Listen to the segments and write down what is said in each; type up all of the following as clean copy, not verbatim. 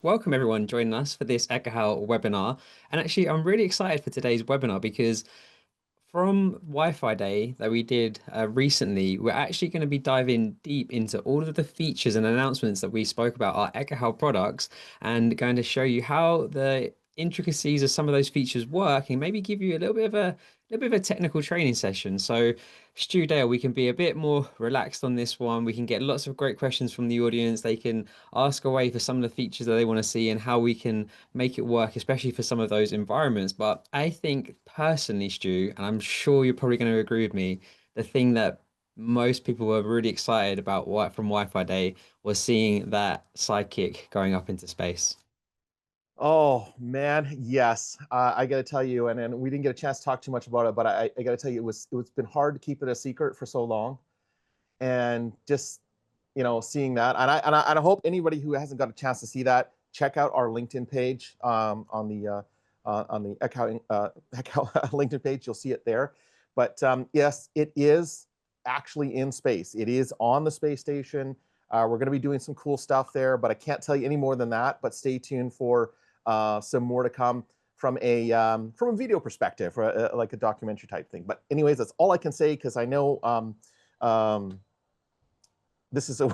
Welcome everyone joining us for this Ekahau webinar. And actually, I'm really excited for today's webinar because from Wi-Fi Day that we did recently, we're actually going to be diving deep into all of the features and announcements that we spoke about our Ekahau products and going to show you how the intricacies of some of those features work and maybe give you a little bit of a technical training session. So, Stu Dale, we can be a bit more relaxed on this one. We can get lots of great questions from the audience. They can ask away for some of the features that they want to see and how we can make it work, especially for some of those environments. But I think personally, Stu, and I'm sure you're probably going to agree with me, the thing that most people were really excited about from Wi-Fi Day was seeing that sidekick going up into space. Oh man, yes. I got to tell you, and we didn't get a chance to talk too much about it, but I got to tell you, it's been hard to keep it a secret for so long, and just seeing that, and I hope anybody who hasn't got a chance to see that, check out our LinkedIn page on the Ekahau LinkedIn page. You'll see it there. But yes, it is actually in space. It is on the space station. We're going to be doing some cool stuff there, but I can't tell you any more than that. But stay tuned for some more to come from a video perspective, or like a documentary type thing. But anyways, that's all I can say because I know um, this is a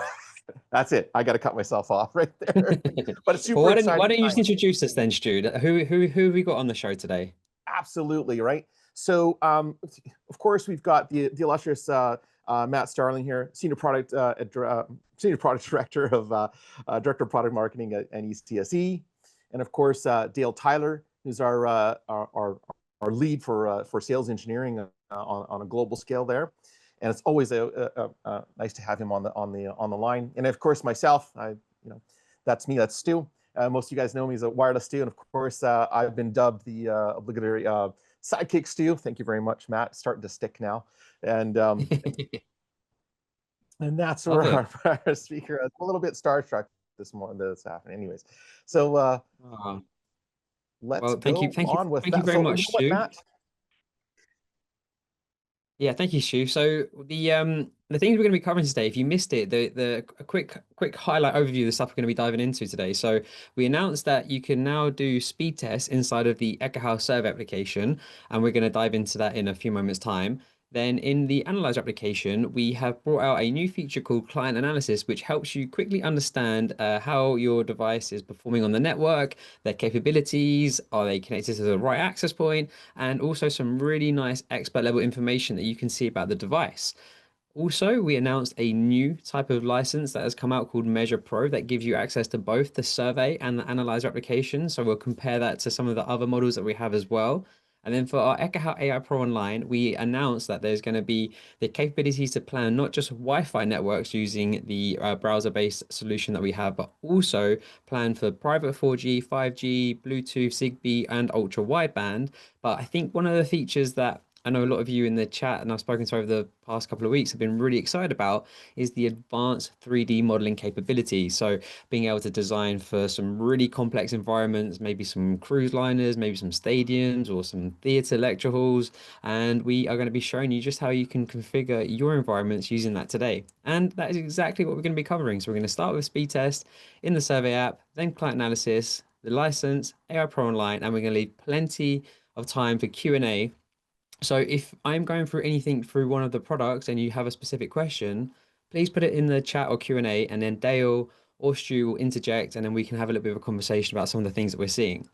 that's it. I got to cut myself off right there. But it's Well, super why exciting don't you just time. introduce us then, Stu? Who have we got on the show today? Absolutely, right? So, of course, we've got the illustrious Matt Starling here, senior product director of director of product marketing at ECSE, and of course Dale Tyler, who's our lead for sales engineering on a global scale there. And it's always nice to have him on the line. And of course, myself, that's me, that's Stu. Most of you guys know me as a wireless Stu, and of course, I've been dubbed the obligatory sidekick Stu. Thank you very much, Matt. It's starting to stick now, and um, and that's Love where it. our speaker is a little bit starstruck this morning. This happened, anyways. So Oh, let's well, thank you, go on with thank you that. very So you much, know what, Stu. Matt? Yeah, thank you, Stu. So the things we're going to be covering today, if you missed it, the a quick highlight overview of the stuff we're going to be diving into today. So we announced that you can now do speed tests inside of the Ekahau Server application, and we're going to dive into that in a few moments' time. Then in the Analyzer application, we have brought out a new feature called Client Analysis, which helps you quickly understand how your device is performing on the network, their capabilities, are they connected to the right access point, and also some really nice expert level information that you can see about the device. Also, we announced a new type of license that has come out called Measure Pro that gives you access to both the survey and the analyzer application. So we'll compare that to some of the other models that we have as well. And then for our Ekahau AI Pro Online, we announced that there's going to be the capabilities to plan not just Wi-Fi networks using the browser-based solution that we have, but also plan for private 4G, 5G, Bluetooth, Zigbee, and ultra wideband. But I think one of the features that I know a lot of you in the chat and I've spoken to over the past couple of weeks have been really excited about is the advanced 3D modeling capability. So being able to design for some really complex environments, maybe some cruise liners, maybe some stadiums or some theatre lecture halls. And we are going to be showing you just how you can configure your environments using that today. And that is exactly what we're going to be covering. So we're going to start with speed test in the survey app, then client analysis, the license, AI Pro Online, and we're going to leave plenty of time for Q&A. So if I'm going through anything through one of the products and you have a specific question, please put it in the chat or Q&A, and then Dale or Stu will interject, and then we can have a little bit of a conversation about some of the things that we're seeing.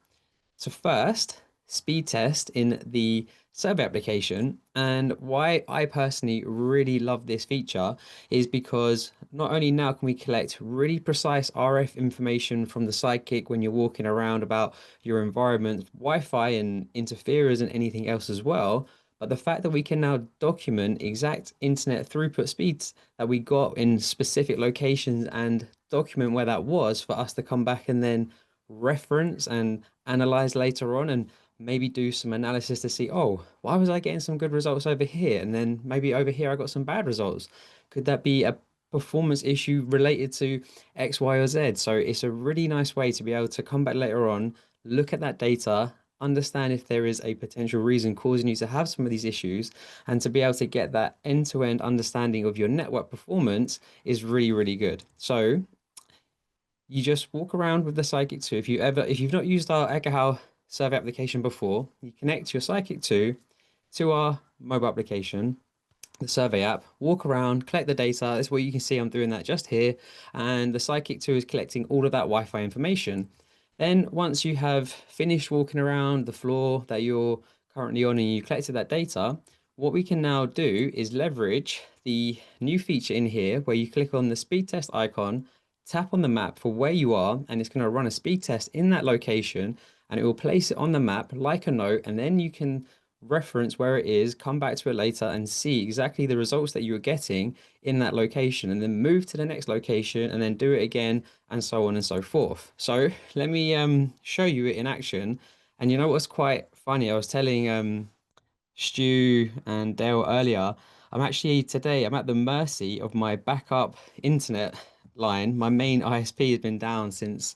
So first, speed test in the survey application. And why I personally really love this feature is because not only now can we collect really precise RF information from the Sidekick when you're walking around about your environment, Wi-Fi and interferers and anything else as well, but the fact that we can now document exact internet throughput speeds that we got in specific locations and document where that was for us to come back and then reference and analyze later on and maybe do some analysis to see, oh, why was I getting some good results over here? And then maybe over here I got some bad results. Could that be a performance issue related to X, Y, or Z? So it's a really nice way to be able to come back later on, look at that data, understand if there is a potential reason causing you to have some of these issues, and to be able to get that end-to-end understanding of your network performance is really, really good. So you just walk around with the Psychic 2. If you've not used our Ekahau survey application before, you connect your Psychic 2 to our mobile application, the survey app, walk around, collect the data. That's where you can see I'm doing that just here. And the Psychic 2 is collecting all of that Wi-Fi information. Then once you have finished walking around the floor that you're currently on and you collected that data, what we can now do is leverage the new feature in here where you click on the speed test icon, tap on the map for where you are, and it's going to run a speed test in that location and it will place it on the map like a note, and then you can reference where it is, come back to it later and see exactly the results that you were getting in that location, and then move to the next location and then do it again, and so on and so forth. So let me show you it in action. And you know what's quite funny? I was telling Stu and Dale earlier, I'm at the mercy of my backup internet line. My main ISP has been down since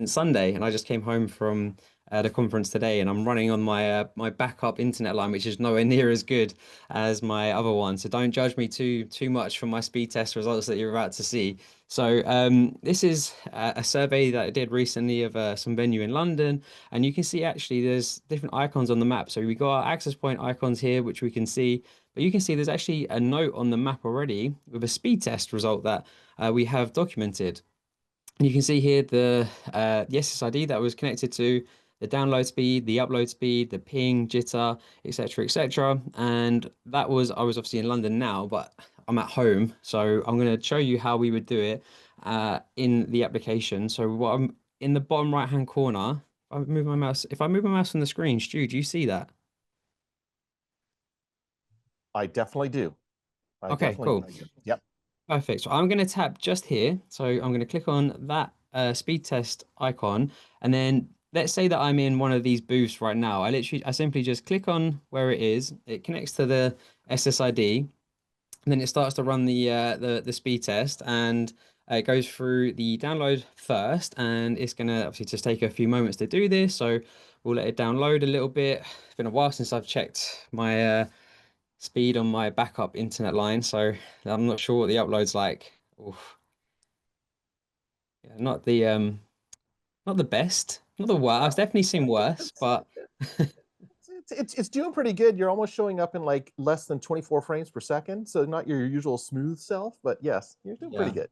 Sunday, and I just came home from the conference today, and I'm running on my backup internet line, which is nowhere near as good as my other one. So don't judge me too much for my speed test results that you're about to see. So this is a survey that I did recently of some venue in London, and you can see actually there's different icons on the map. So we got our access point icons here, which we can see, but you can see there's actually a note on the map already with a speed test result that we have documented. You can see here the SSID that was connected to the download speed, the upload speed, the ping, jitter, etc., etc. And that was I was obviously in London now, but I'm at home, so I'm going to show you how we would do it in the application. So what I'm in the bottom right hand corner, if I move my mouse on the screen, Stu, do you see that? I definitely do. I Okay, definitely cool. do. Yep. Perfect. So I'm going to tap just here. So I'm going to click on that speed test icon. And then let's say that I'm in one of these booths right now. I simply just click on where it is. It connects to the SSID. And then it starts to run the speed test. And it goes through the download first. And it's going to obviously just take a few moments to do this. So we'll let it download a little bit. It's been a while since I've checked my speed on my backup internet line, so I'm not sure what the upload's like. Oof. Yeah, not the best, not the worst. I've Well, definitely seen worse, it's, but it's doing pretty good. You're almost showing up in like less than 24 frames per second, so not your usual smooth self, but yes, you're doing pretty yeah. good.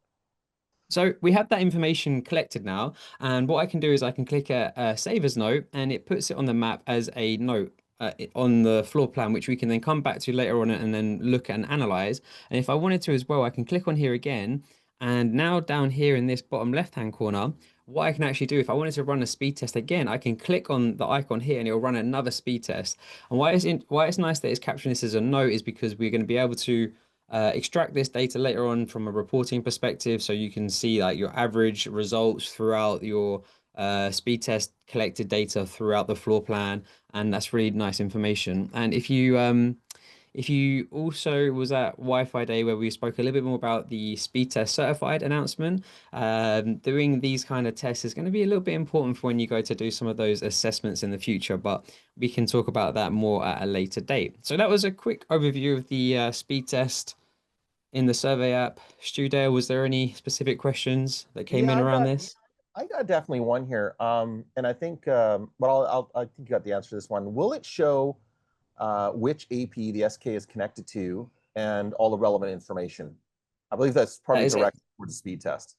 So we have that information collected now, and what I can do is I can click a save as note, and it puts it on the map as a note on the floor plan, which we can then come back to later on and then look and analyze. And if I wanted to as well, I can click on here again, and now down here in this bottom left-hand corner, what I can actually do if I wanted to run a speed test again, I can click on the icon here, and it'll run another speed test. And why it's nice that it's capturing this as a note is because we're going to be able to extract this data later on from a reporting perspective, so you can see like your average results throughout your speed test collected data throughout the floor plan, and that's really nice information. And if you also was at Wi-Fi Day where we spoke a little bit more about the speed test certified announcement, doing these kind of tests is going to be a little bit important for when you go to do some of those assessments in the future, but we can talk about that more at a later date. So that was a quick overview of the speed test in the survey app. Stu Dale, was there any specific questions that came Yeah, in around this? I got definitely one here. And I think, but I think you got the answer to this one. Will it show which AP the SK is connected to and all the relevant information? I believe that's That probably is it. direct towards the speed test.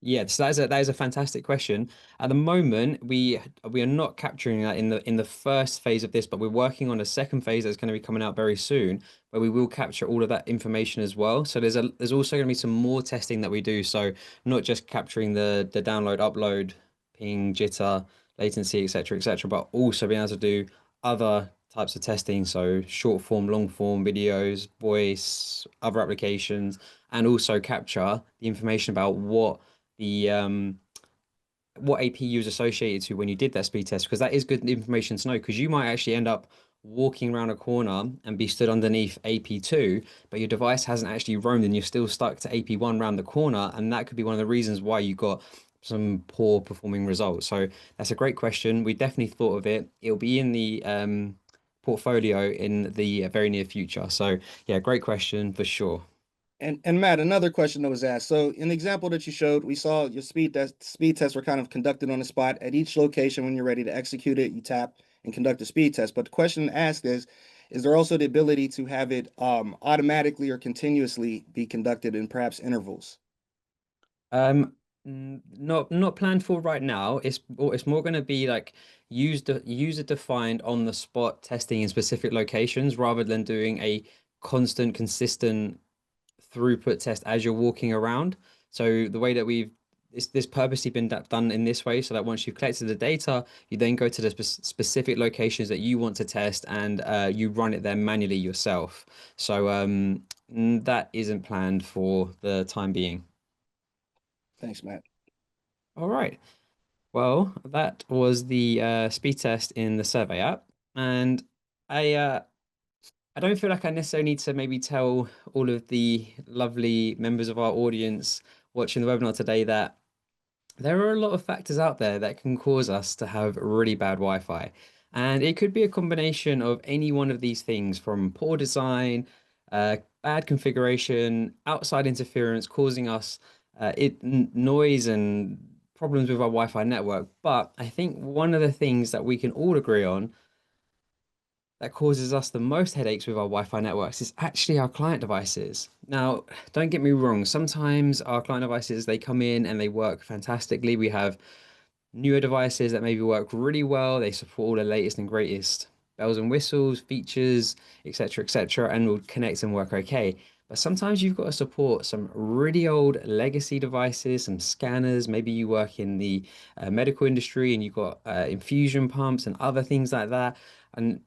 Yeah, so that is a fantastic question. At the moment, we are not capturing that in the first phase of this, but we're working on a second phase that's going to be coming out very soon, where we will capture all of that information as well. So there's also going to be some more testing that we do. So not just capturing the download, upload, ping, jitter, latency, etc., but also being able to do other types of testing. So short form, long form videos, voice, other applications, and also capture the information about what AP you was associated to when you did that speed test, because that is good information to know, because you might actually end up walking around a corner and be stood underneath AP2, but your device hasn't actually roamed and you're still stuck to AP1 around the corner, and that could be one of the reasons why you got some poor performing results. So that's a great question. We definitely thought of it. It'll be in the portfolio in the very near future. So yeah, great question for sure. And Matt, another question that was asked. So in the example that you showed, we saw your speed tests were kind of conducted on the spot at each location. When you're ready to execute it, you tap and conduct a speed test. But the question asked is there also the ability to have it automatically or continuously be conducted in perhaps intervals? Not planned for right now. It's more going to be like user defined on the spot testing in specific locations rather than doing a constant, consistent throughput test as you're walking around. So the way that this purposely been done in this way, so that once you've collected the data, you then go to the specific locations that you want to test, and you run it there manually yourself. So that isn't planned for the time being. Thanks, Matt. All right. Well, that was the speed test in the survey app, and I uh, I don't feel like I necessarily need to maybe tell all of the lovely members of our audience watching the webinar today that there are a lot of factors out there that can cause us to have really bad Wi-Fi. And it could be a combination of any one of these things from poor design, bad configuration, outside interference causing us noise and problems with our Wi-Fi network. But I think one of the things that we can all agree on that causes us the most headaches with our Wi-Fi networks is actually our client devices. Now, don't get me wrong, sometimes our client devices they come in and they work fantastically. We have newer devices that maybe work really well. They support all the latest and greatest bells and whistles, features, etc., and will connect and work okay. But sometimes you've got to support some really old legacy devices, some scanners. Maybe you work in the medical industry and you've got infusion pumps and other things like that. And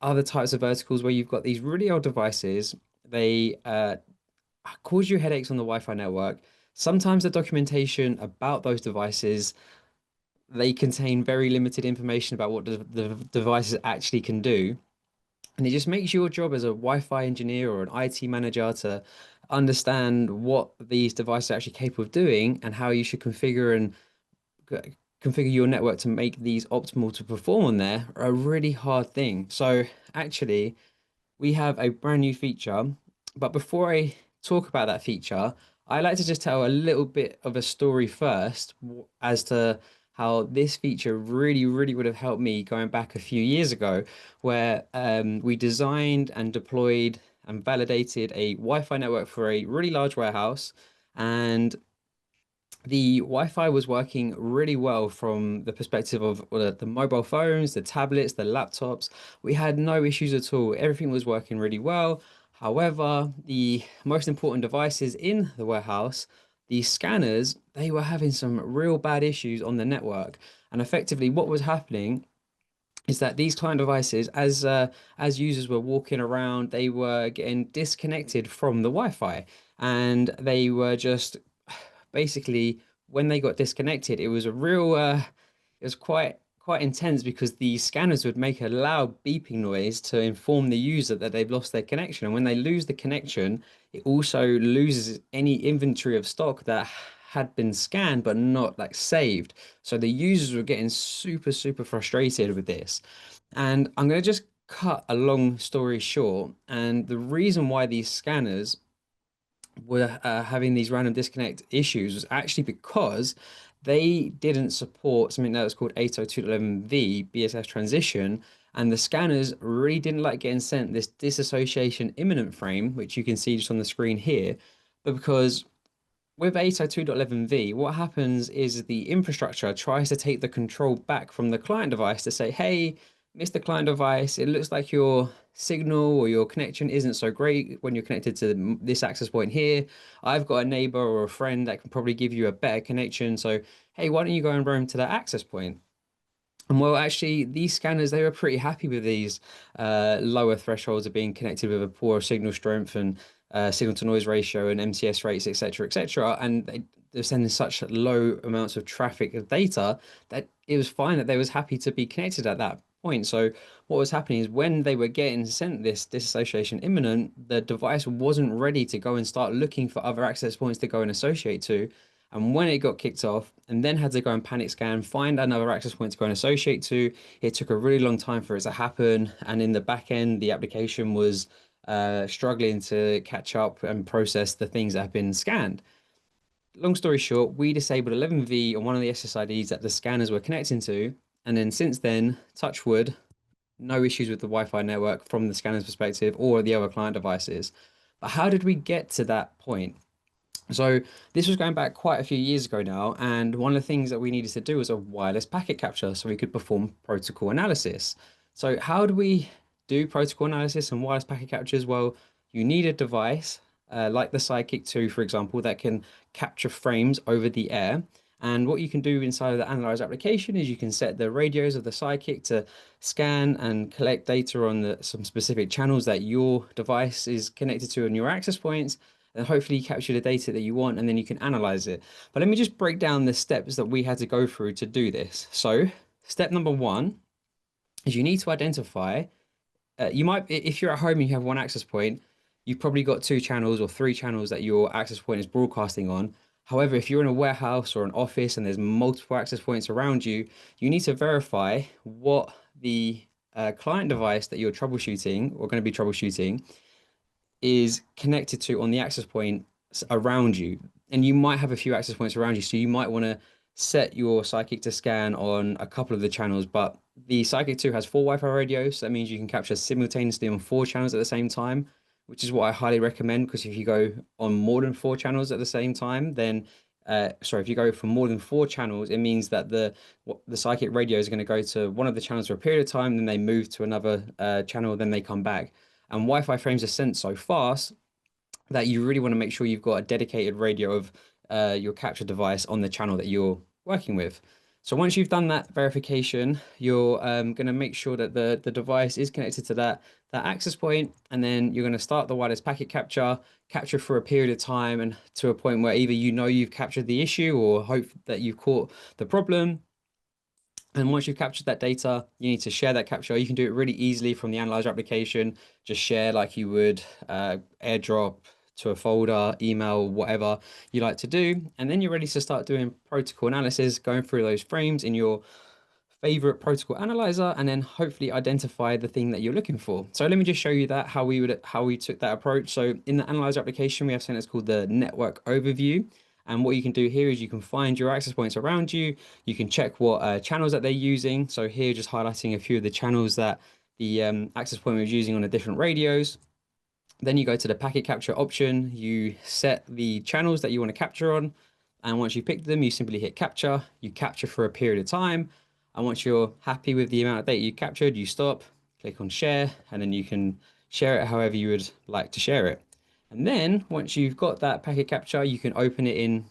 other types of verticals where you've got these really old devices. They cause you headaches on the Wi-Fi network. Sometimes the documentation about those devices they contain very limited information about what the devices actually can do. And it just makes your job as a Wi-Fi engineer or an IT manager to understand what these devices are actually capable of doing and how you should configure your network to make these optimal to perform on there are a really hard thing. So actually, we have a brand new feature. But before I talk about that feature, I like to just tell a little bit of a story first as to how this feature really, really would have helped me going back a few years ago, where we designed and deployed and validated a Wi-Fi network for a really large warehouse. And the Wi-Fi was working really well from the perspective of the mobile phones, the tablets, the laptops. We had no issues at all. Everything was working really well. However, the most important devices in the warehouse, the scanners, they were having some real bad issues on the network. And effectively, what was happening is that these client devices, as users were walking around, they were getting disconnected from the Wi-Fi, and they were just basically when they got disconnected, it was a real it was quite intense because the scanners would make a loud beeping noise to inform the user that they've lost their connection. And when they lose the connection, it also loses any inventory of stock that had been scanned but not like saved. So the users were getting super, super frustrated with this. And I'm going to just cut a long story short. And the reason why these scanners were having these random disconnect issues was actually because they didn't support something that was called 802.11v BSS transition, and the scanners really didn't like getting sent this disassociation imminent frame, which you can see just on the screen here. But because with 802.11v, what happens is the infrastructure tries to take the control back from the client device to say, hey, Mr. Client device, it looks like your signal or your connection isn't so great when you're connected to this access point here. I've got a neighbor or a friend that can probably give you a better connection. So, hey, why don't you go and roam to that access point? And well, actually, these scanners, they were pretty happy with these lower thresholds of being connected with a poor signal strength and signal to noise ratio and MTS rates, etc., etc. And they're sending such low amounts of traffic of data that it was fine that they was happy to be connected at that point. So what was happening is when they were getting sent this disassociation imminent, the device wasn't ready to go and start looking for other access points to go and associate to. And when it got kicked off and then had to go and panic scan, find another access point to go and associate to, it took a really long time for it to happen. And in the back end, the application was struggling to catch up and process the things that have been scanned. Long story short, we disabled 11V on one of the SSIDs that the scanners were connecting to. And then since then, touch wood, no issues with the Wi-Fi network from the scanner's perspective or the other client devices. But how did we get to that point? So this was going back quite a few years ago now, and one of the things that we needed to do was a wireless packet capture so we could perform protocol analysis. So how do we do protocol analysis and wireless packet captures? Well, you need a device like the Sidekick 2, for example, that can capture frames over the air. And what you can do inside of the Analyze application is you can set the radios of the Sidekick to scan and collect data on some specific channels that your device is connected to on your access points, and hopefully capture the data that you want, and then you can analyze it. But let me just break down the steps that we had to go through to do this. So step number one is you need to identify, you might, if you're at home and you have one access point, you've probably got two channels or three channels that your access point is broadcasting on. However, if you're in a warehouse or an office and there's multiple access points around you, you need to verify what the client device that you're troubleshooting or going to be troubleshooting is connected to on the access point around you. And you might have a few access points around you. So you might want to set your Sidekick to scan on a couple of the channels, but the Sidekick 2 has four Wi-Fi radios. So that means you can capture simultaneously on four channels at the same time, which is what I highly recommend, because if you go on more than four channels at the same time, then sorry, if you go for more than four channels, it means that the Sidekick radio is going to go to one of the channels for a period of time, then they move to another channel, then they come back. And Wi-Fi frames are sent so fast that you really want to make sure you've got a dedicated radio of your capture device on the channel that you're working with. So once you've done that verification, you're going to make sure that the device is connected to that access point, and then you're going to start the wireless packet capture for a period of time, and to a point where either you know you've captured the issue or hope that you've caught the problem. And once you've captured that data, you need to share that capture. You can do it really easily from the Analyzer application. Just share like you would AirDrop to a folder, email, whatever you like to do. And then you're ready to start doing protocol analysis, going through those frames in your favorite protocol analyzer, and then hopefully identify the thing that you're looking for. So let me just show you that how we took that approach. So in the Analyzer application, we have something that's called the network overview. And what you can do here is you can find your access points around you. You can check what channels that they're using. So here, just highlighting a few of the channels that the access point was using on the different radios. Then you go to the packet capture option. You set the channels that you want to capture on. And once you pick them, you simply hit capture. You capture for a period of time. And once you're happy with the amount of data you captured, you stop, click on share, and then you can share it however you would like to share it. And then once you've got that packet capture, you can open it in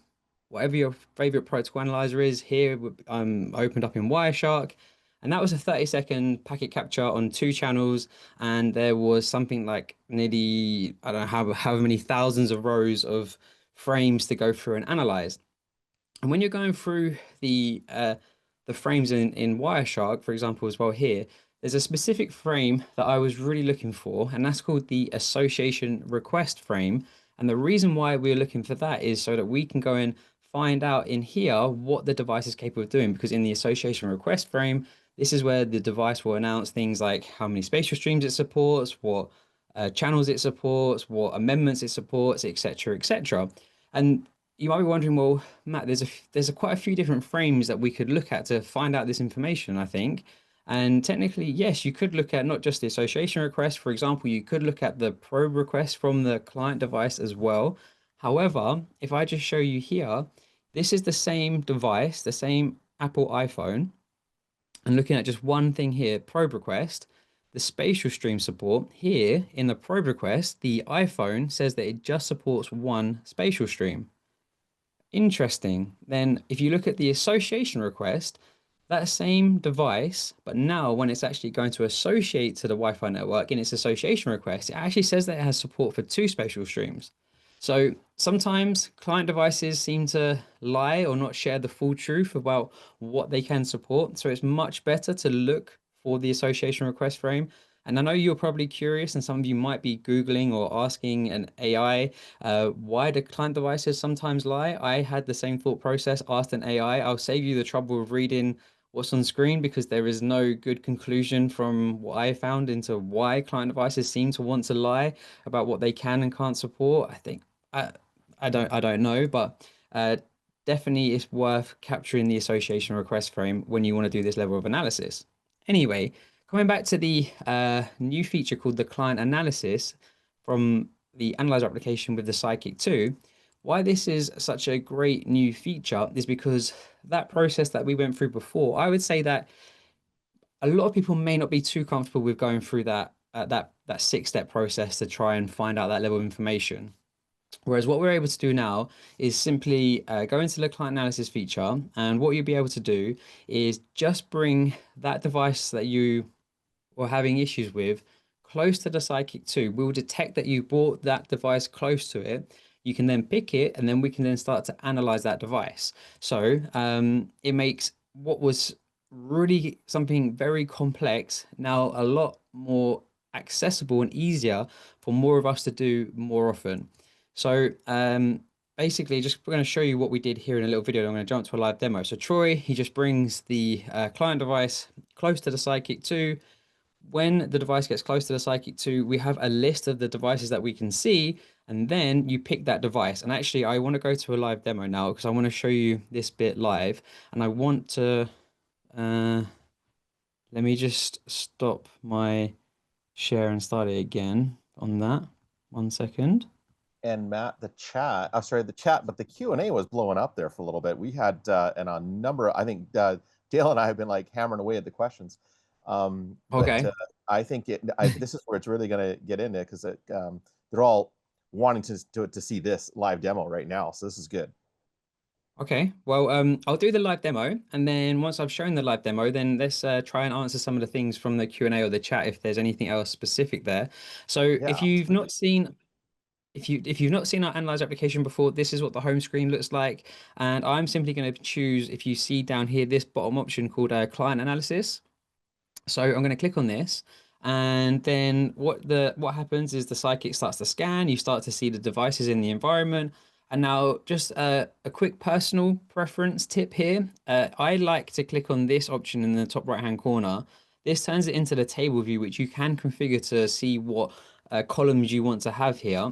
whatever your favorite protocol analyzer is. Here, I'm opened up in Wireshark. And that was a 30-second packet capture on two channels. And there was something like nearly, I don't know how many thousands of rows of frames to go through and analyze. And when you're going through the frames in Wireshark, for example, as well here, there's a specific frame that I was really looking for, and that's called the association request frame. And the reason why we're looking for that is so that we can go and find out in here what the device is capable of doing, because in the association request frame, this is where the device will announce things like how many spatial streams it supports, what channels it supports, what amendments it supports, etc., etc. And you might be wondering, well, Matt, there's quite a few different frames that we could look at to find out this information, I think. And technically, yes, you could look at not just the association request. For example, you could look at the probe request from the client device as well. However, if I just show you here, this is the same device, the same Apple iPhone, and looking at just one thing here, probe request, the spatial stream support here in the probe request, the iPhone says that it just supports one spatial stream. Interesting. Then if you look at the association request, that same device, but now when it's actually going to associate to the Wi-Fi network in its association request, it actually says that it has support for two spatial streams. So sometimes client devices seem to lie or not share the full truth about what they can support. So it's much better to look for the association request frame. And I know you're probably curious, and some of you might be Googling or asking an AI, why do client devices sometimes lie? I had the same thought process, asked an AI. I'll save you the trouble of reading what's on screen because there is no good conclusion from what I found into why client devices seem to want to lie about what they can and can't support. I think I I don't know, but definitely it's worth capturing the association request frame when you want to do this level of analysis. Anyway, coming back to the new feature called the client analysis from the analyzer application with the Psychic 2, why this is such a great new feature is because that process that we went through before, I would say that a lot of people may not be too comfortable with going through that six-step process to try and find out that level of information. Whereas what we're able to do now is simply go into the client analysis feature, and what you'll be able to do is just bring that device that you or having issues with close to the Psychic 2. We'll detect that you brought that device close to it. You can then pick it, and then we can then start to analyze that device. So it makes what was really something very complex now a lot more accessible and easier for more of us to do more often. So basically, just going to show you what we did here in a little video. I'm going to jump to a live demo. So Troy, he just brings the client device close to the Psychic 2. When the device gets close to the Psychic 2, we have a list of the devices that we can see, and then you pick that device. And actually, I want to go to a live demo now because I want to show you this bit live. And I want to, let me just stop my share and start it again on that. 1 second. And Matt, the chat, I'm sorry, the chat, but the Q&A was blowing up there for a little bit. We had and a number, I think Dale and I have been like hammering away at the questions. But Okay. I think this is where it's really going to get into because they're all wanting to see this live demo right now. So this is good. Okay, well, I'll do the live demo, and then once I've shown the live demo, then let's try and answer some of the things from the Q&A or the chat if there's anything else specific there. So Yeah, if you've absolutely. not seen if you've not seen our analyze application before, this is what the home screen looks like. And I'm simply going to choose, if you see down here, this bottom option called client analysis. So I'm going to click on this, and then what happens is the Psychic starts to scan. You start to see the devices in the environment. And now, just a quick personal preference tip here. I like to click on this option in the top right hand corner. This turns it into the table view, which you can configure to see what columns you want to have here.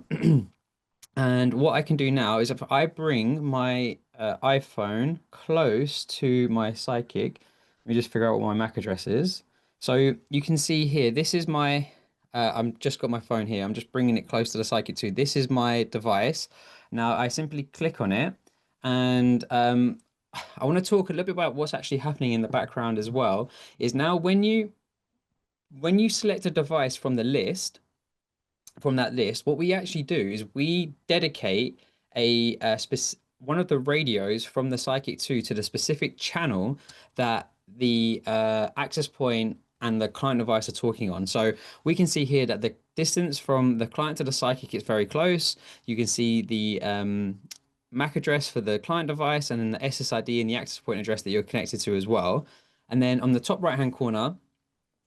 And what I can do now is if I bring my iPhone close to my Psychic, let me just figure out what my MAC address is. So you can see here, this is my, I'm just got my phone here. I'm just bringing it close to the Psychic 2. This is my device. Now I simply click on it, and I want to talk a little bit about what's actually happening in the background as well. Is now when you select a device from the list, from that list, what we actually do is we dedicate one of the radios from the Psychic 2 to the specific channel that the access point and the client device are talking on. So we can see here that the distance from the client to the Psychic is very close. You can see the MAC address for the client device and then the SSID and the access point address that you're connected to as well. And then on the top right hand corner,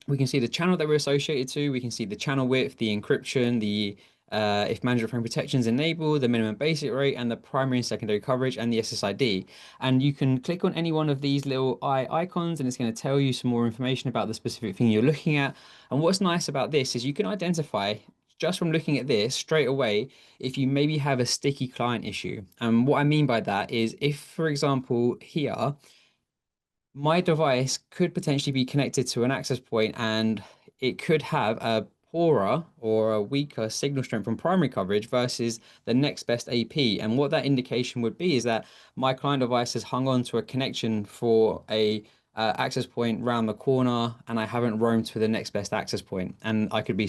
we can see the channel that we're associated to. We can see the channel width, the encryption, the if management frame protection is enabled, the minimum basic rate, and the primary and secondary coverage, and the SSID. And you can click on any one of these little eye icons, and it's going to tell you some more information about the specific thing you're looking at. And what's nice about this is you can identify just from looking at this straight away if you maybe have a sticky client issue. And what I mean by that is if, for example, here my device could potentially be connected to an access point and it could have a poorer or a weaker signal strength from primary coverage versus the next best AP. And what that indication would be is that my client device has hung on to a connection for a access point round the corner, and I haven't roamed to the next best access point. And I could be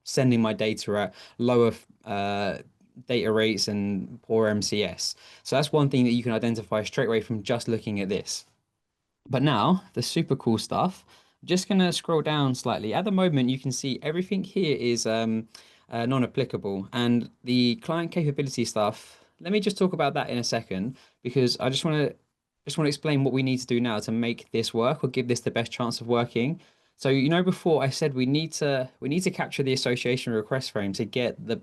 sending my data at lower data rates and poor MCS. So that's one thing that you can identify straight away from just looking at this. But now, the super cool stuff, I'm just going to scroll down slightly. At the moment, you can see everything here is non-applicable. And the client capability stuff, let me just talk about that in a second, because I just want to explain what we need to do now to make this work or give this the best chance of working. So, before I said we need to capture the association request frame to get the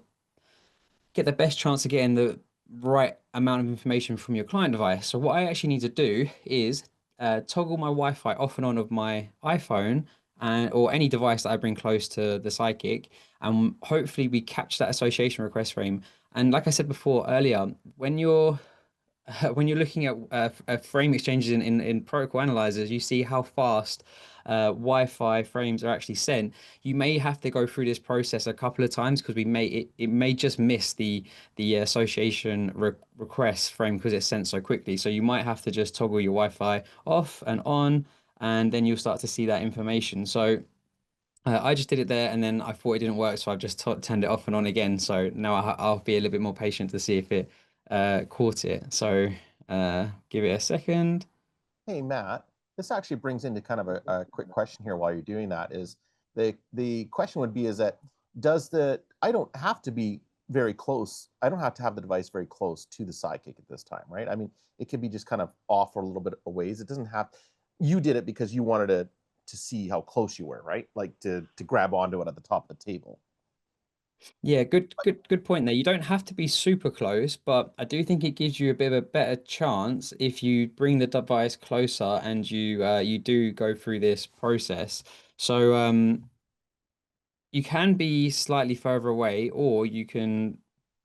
best chance of getting the right amount of information from your client device. So what I actually need to do is toggle my Wi-Fi off and on of my iPhone and or any device that I bring close to the Psychic, and hopefully we catch that association request frame. And like I said before earlier, when you're when you're looking at frame exchanges in protocol analyzers, you see how fast Wi-Fi frames are actually sent. You may have to go through this process a couple of times because it may just miss the association request frame because it's sent so quickly. So you might have to just toggle your Wi-Fi off and on, and then you'll start to see that information. So I just did it there, and then I thought it didn't work, so I've just t turned it off and on again. So now I'll be a little bit more patient to see if it caught it. So give it a second. Hey, Matt, this actually brings into kind of a quick question here while you're doing that is the question would be is that I don't have to be very close. I don't have to have the device very close to the Sidekick at this time, right? I mean, it could be just kind of off or a little bit a ways. It doesn't have, you did it because you wanted to see how close you were, right? Like to grab onto it at the top of the table. Yeah, good point there. You don't have to be super close, but I do think it gives you a bit of a better chance if you bring the device closer and you do go through this process. So you can be slightly further away, or you can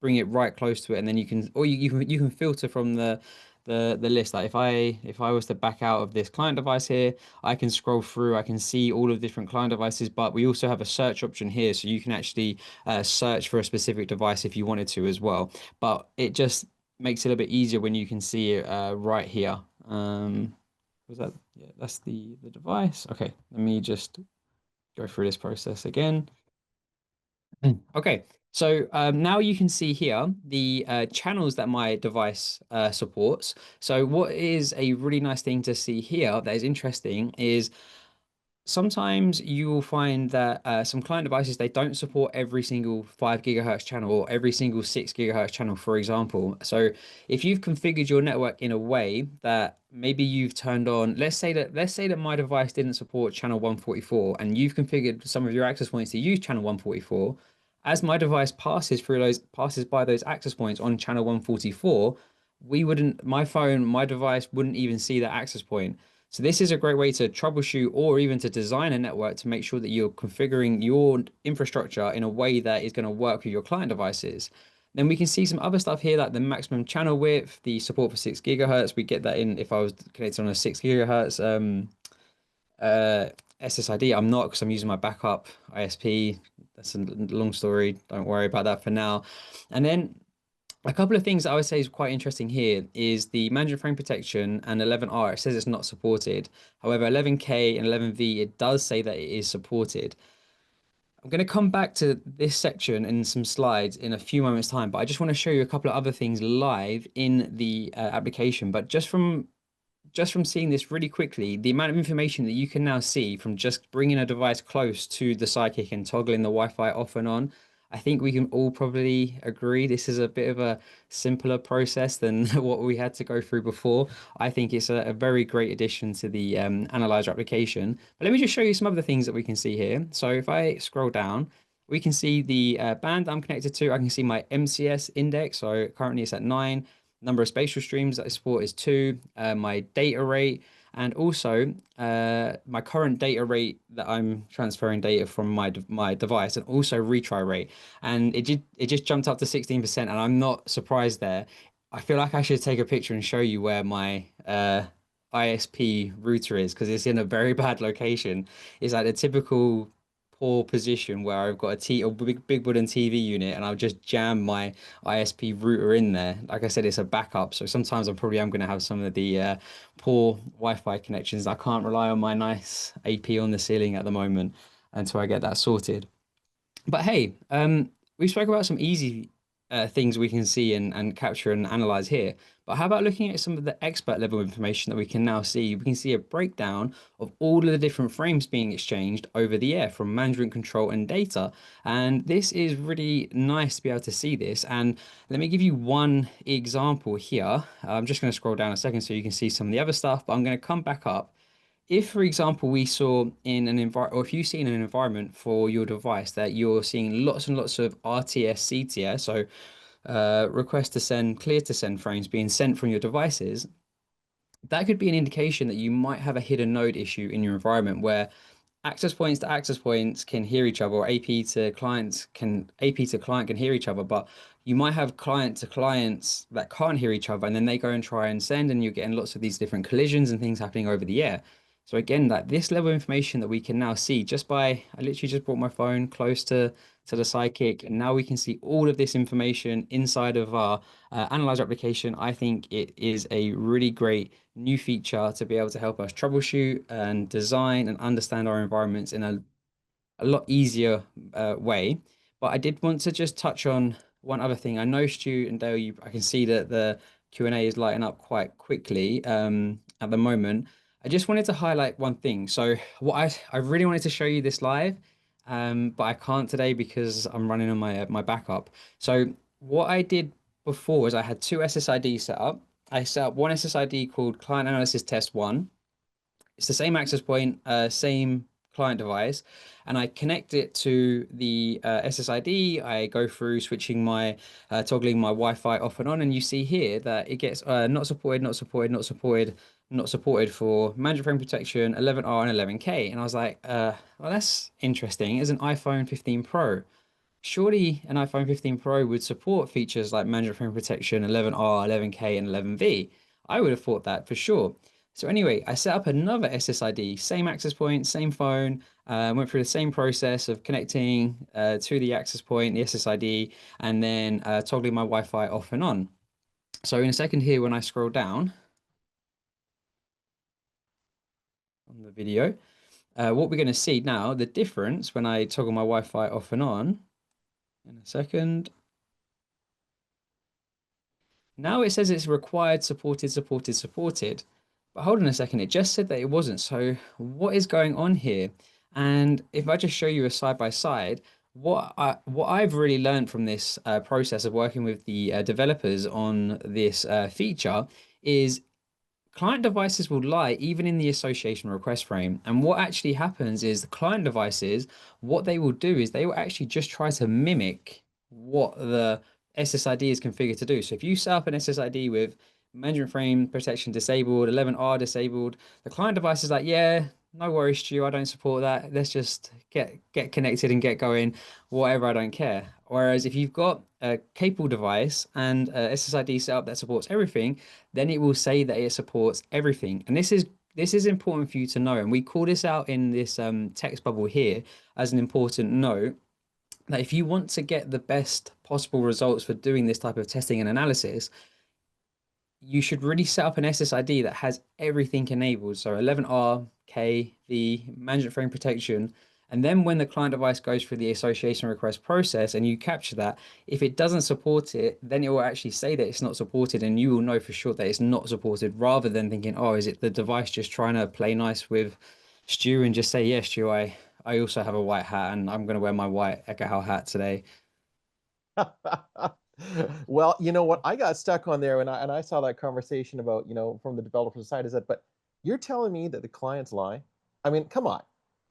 bring it right close to it, and then you can filter from the list. Like if I was to back out of this client device here, I can scroll through, I can see all of the different client devices, but we also have a search option here, so you can actually search for a specific device if you wanted to as well. But it just makes it a bit easier when you can see it right here. Was that, yeah, that's the device. Okay, let me just go through this process again. Okay, so now you can see here the channels that my device supports. So what is a really nice thing to see here that is interesting is sometimes you will find that some client devices they don't support every single 5 gigahertz channel or every single 6 gigahertz channel, for example. So if you've configured your network in a way that maybe you've turned on, let's say that my device didn't support channel 144 and you've configured some of your access points to use channel 144, as my device passes by those access points on channel 144, my device wouldn't even see that access point. So this is a great way to troubleshoot or even to design a network to make sure that you're configuring your infrastructure in a way that is going to work with your client devices. Then we can see some other stuff here like the maximum channel width, the support for 6 gigahertz. We get that in if I was connected on a 6 gigahertz SSID. I'm not because I'm using my backup ISP. That's a long story. Don't worry about that for now. And then a couple of things I would say is quite interesting here is the management frame protection and 11R. It says it's not supported. However, 11K and 11V, it does say that it is supported. I'm going to come back to this section in some slides in a few moments' time, but I just want to show you a couple of other things live in the application. But just from seeing this really quickly, the amount of information that you can now see from just bringing a device close to the Sidekick and toggling the Wi-Fi off and on, I think we can all probably agree this is a bit of a simpler process than what we had to go through before. I think it's a very great addition to the Analyzer application. But let me just show you some other things that we can see here. So if I scroll down, we can see the band I'm connected to. I can see my MCS index. So currently it's at 9. Number of spatial streams that I support is 2. My data rate, and also my current data rate that I'm transferring data from my device, and also retry rate. And it just jumped up to 16%, and I'm not surprised there. I feel like I should take a picture and show you where my ISP router is because it's in a very bad location. It's like the typical poor position where I've got a big wooden TV unit and I've just jammed my ISP router in there. Like I said, it's a backup, so sometimes I probably am going to have some of the poor Wi-Fi connections. I can't rely on my nice AP on the ceiling at the moment until I get that sorted. But hey, we spoke about some easy things we can see and capture and analyze here. But how about looking at some of the expert level information that we can now see? We can see a breakdown of all of the different frames being exchanged over the air from management control and data. And this is really nice to be able to see this. And let me give you one example here. I'm just going to scroll down a second so you can see some of the other stuff, but I'm going to come back up. If, for example, we saw in an environment, or if you see in an environment for your device that you're seeing lots and lots of RTS, CTS, so request to send, clear to send frames being sent from your devices, that could be an indication that you might have a hidden node issue in your environment where access points to access points can hear each other, or AP to client can hear each other, but you might have client to clients that can't hear each other, and then they go and try and send, and you're getting lots of these different collisions and things happening over the air. So again, that this level of information that we can now see just by, I literally just brought my phone close to the Sidekick, and now we can see all of this information inside of our analyzer application. I think it is a really great new feature to be able to help us troubleshoot and design and understand our environments in a lot easier way. But I did want to just touch on one other thing. I know Stu and Dale, I can see that the Q&A is lighting up quite quickly at the moment. I just wanted to highlight one thing. So I really wanted to show you this live, but I can't today because I'm running on my backup. So what I did before was I had two SSIDs set up. I set up one SSID called Client Analysis Test 1. It's the same access point, same client device, and I connect it to the SSID. I go through switching toggling my Wi-Fi off and on, and you see here that it gets not supported, not supported, not supported, not supported for management frame protection, 11R and 11K. And I was like, well, that's interesting. It's an iPhone 15 Pro. Surely an iPhone 15 Pro would support features like management frame protection, 11R, 11K, and 11V. I would have thought that for sure. So anyway, I set up another SSID, same access point, same phone, went through the same process of connecting to the access point, the SSID, and then toggling my Wi-Fi off and on. So in a second here, when I scroll down on the video, what we're going to see now, the difference when I toggle my Wi-Fi off and on, in a second. Now it says it's required, supported, supported, supported. But hold on a second, it just said that it wasn't. So what is going on here? And if I just show you a side by side, what I've really learned from this process of working with the developers on this feature is client devices will lie even in the association request frame. And what actually happens is the client devices, what they will do is they will actually just try to mimic what the SSID is configured to do. So if you set up an SSID with management frame protection disabled, 11R disabled, the client device is like, yeah, no worries, Stu, I don't support that. Let's just get connected and get going, whatever, I don't care. Whereas if you've got a capable device and a SSID setup that supports everything, then it will say that it supports everything. And this is important for you to know. And we call this out in this text bubble here as an important note that if you want to get the best possible results for doing this type of testing and analysis, you should really set up an SSID that has everything enabled. So 11R, K, V, management frame protection. And then when the client device goes through the association request process and you capture that, if it doesn't support it, then it will actually say that it's not supported and you will know for sure that it's not supported rather than thinking, oh, is it the device just trying to play nice with Stu and just say, yes, Stu, I also have a white hat and I'm going to wear my white Ekahau hat today. Well, you know what I got stuck on there when I saw that conversation about, from the developer side is that, but you're telling me that the clients lie? I mean, come on.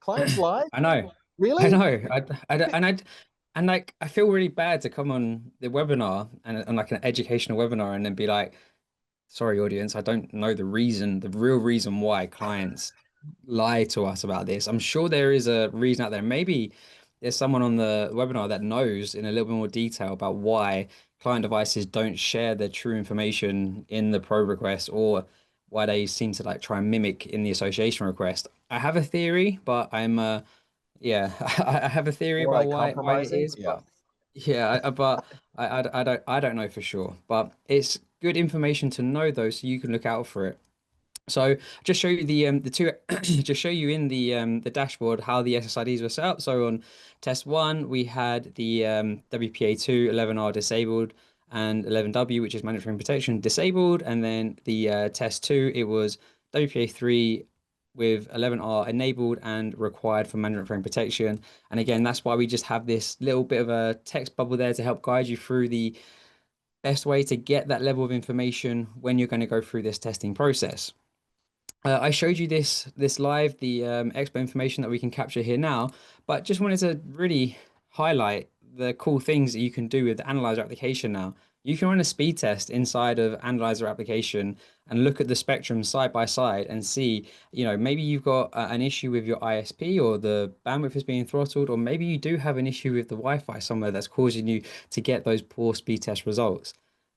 Clients lie? I know. I Really? know. And like I feel really bad to come on the webinar and like an educational webinar and then be like, sorry, audience, I don't know the real reason why clients lie to us about this. I'm sure there is a reason out there. Maybe there's someone on the webinar that knows in a little bit more detail about why client devices don't share their true information in the probe request or why they seem to like try and mimic in the association request. I have a theory, but yeah, I have a theory More about like why it compromising? is, Yeah. but yeah, but I don't know for sure. But it's good information to know though, so you can look out for it. So just show you the two just show you in the dashboard how the SSIDs were set up. So on test one, we had the WPA2 11R disabled and 11W, which is mandatory protection, disabled. And then the test two, it was WPA3 with 11R enabled and required for mandatory frame protection. And again, that's why we just have this little bit of a text bubble there to help guide you through the best way to get that level of information when you're going to go through this testing process. I showed you this live, the expo information that we can capture here now, but just wanted to really highlight the cool things that you can do with the Analyzer application now. You can run a speed test inside of Analyzer application and look at the spectrum side by side and see, maybe you've got an issue with your ISP or the bandwidth is being throttled, or maybe you do have an issue with the Wi-Fi somewhere that's causing you to get those poor speed test results.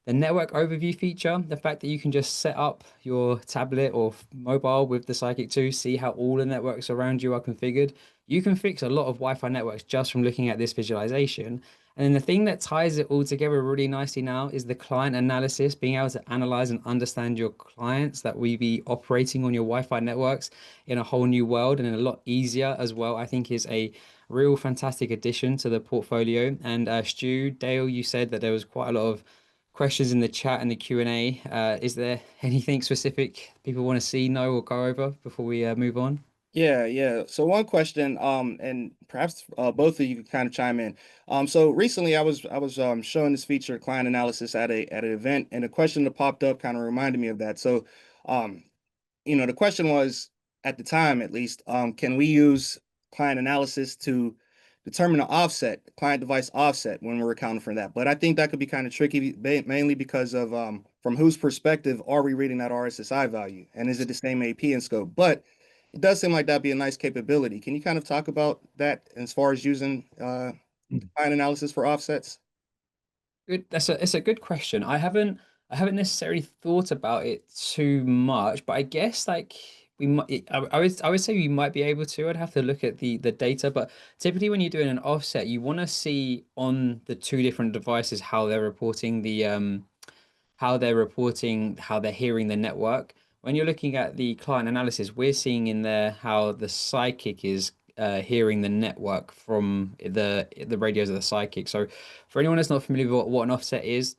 The network overview feature, the fact that you can just set up your tablet or mobile with the Psychic 2, see how all the networks around you are configured. You can fix a lot of Wi-Fi networks just from looking at this visualization. And then the thing that ties it all together really nicely now is the client analysis, being able to analyze and understand your clients that we be operating on your Wi-Fi networks in a whole new world and a lot easier as well, I think is a real fantastic addition to the portfolio. And Stu, Dale, you said that there was quite a lot of questions in the chat and the Q&A. Is there anything specific people want to see, know, or go over before we move on? Yeah, yeah. So one question, and perhaps both of you can kind of chime in. So recently I was showing this feature client analysis at an event, and a question that popped up kind of reminded me of that. So, um, the question was at the time, at least, can we use client analysis to determine the offset, client device offset when we're accounting for that? But I think that could be kind of tricky, mainly because of from whose perspective are we reading that RSSI value, and is it the same AP in scope? But it does seem like that'd be a nice capability. Can you kind of talk about that as far as using client analysis for offsets? Good. It's a good question. I haven't necessarily thought about it too much, but I guess like we might I would say we might be able to. I'd have to look at the data, but typically when you're doing an offset, you want to see on the two different devices how they're hearing the network. When you're looking at the client analysis, we're seeing in there how the psychic is hearing the network from the radios of the psychic. So for anyone that's not familiar with what an offset is,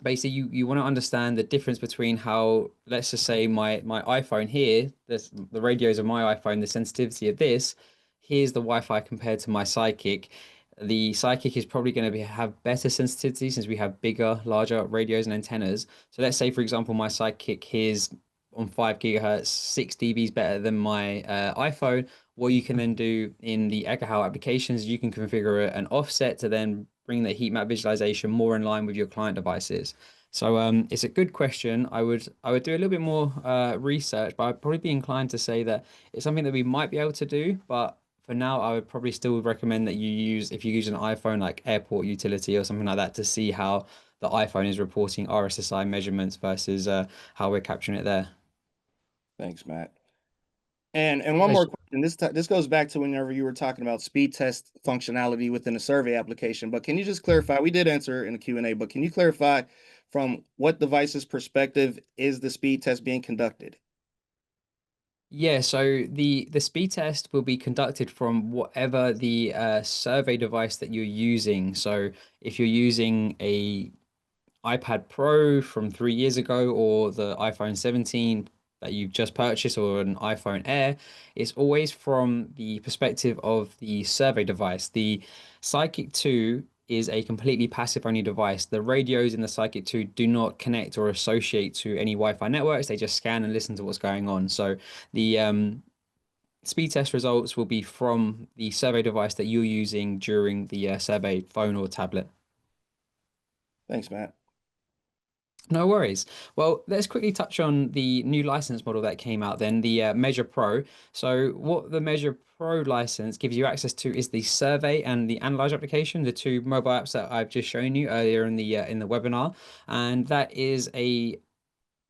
basically you want to understand the difference between how, let's just say my iPhone here, the radios of my iPhone, the sensitivity of this, here's the Wi-Fi compared to my Psychic. The Psychic is probably going to have better sensitivity since we have bigger, larger radios and antennas. So let's say, for example, my Psychic here's on 5 gigahertz, 6 dBs better than my iPhone. What you can then do in the Ekahau applications, you can configure an offset to then bring the heat map visualization more in line with your client devices. So it's a good question. I would do a little bit more research, but I'd probably be inclined to say that it's something that we might be able to do. But for now, I would probably still recommend that if you use an iPhone like Airport Utility or something like that to see how the iPhone is reporting RSSI measurements versus how we're capturing it there. Thanks, Matt. And one more question. This goes back to whenever you were talking about speed test functionality within a survey application. But can you just clarify? We did answer in the Q&A, but can you clarify from what device's perspective is the speed test being conducted? Yeah, so the speed test will be conducted from whatever the survey device that you're using. So if you're using a iPad Pro from 3 years ago or the iPhone 17 that you've just purchased or an iPhone Air, it's always from the perspective of the survey device. The Psychic 2 is a completely passive only device. The radios in the Psychic 2 do not connect or associate to any Wi-Fi networks. They just scan and listen to what's going on. So the speed test results will be from the survey device that you're using during the survey phone or tablet. Thanks, Matt. No worries. Well, let's quickly touch on the new license model that came out then, the Measure Pro. So what the Measure Pro license gives you access to is the survey and the analyzer application, the two mobile apps that I've just shown you earlier in the webinar. And that is a